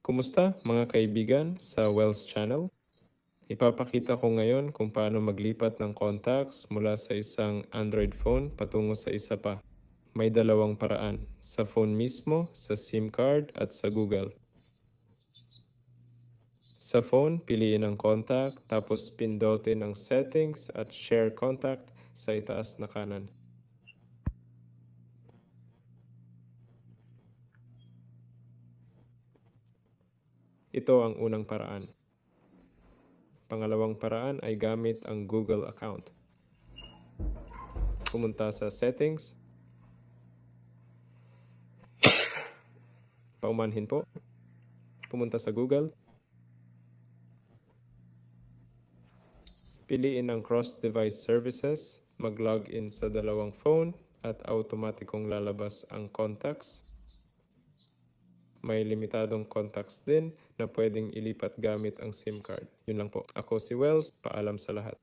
Kumusta mga kaibigan sa Wells Channel? Ipapakita ko ngayon kung paano maglipat ng contacts mula sa isang Android phone patungo sa isa pa. May dalawang paraan, sa phone mismo, sa SIM card at sa Google. Sa phone, piliin ang contact, tapos pindutin ang settings at share contact sa itaas na kanan. Ito ang unang paraan. Pangalawang paraan ay gamit ang Google account. Pumunta sa settings. Paumanhin po. Pumunta sa Google. Piliin ang cross-device services. Mag-login sa dalawang phone at automatikong lalabas ang contacts. May limitadong contacts din na pwedeng ilipat gamit ang SIM card. Yun lang po. Ako si Wells. Paalam sa lahat.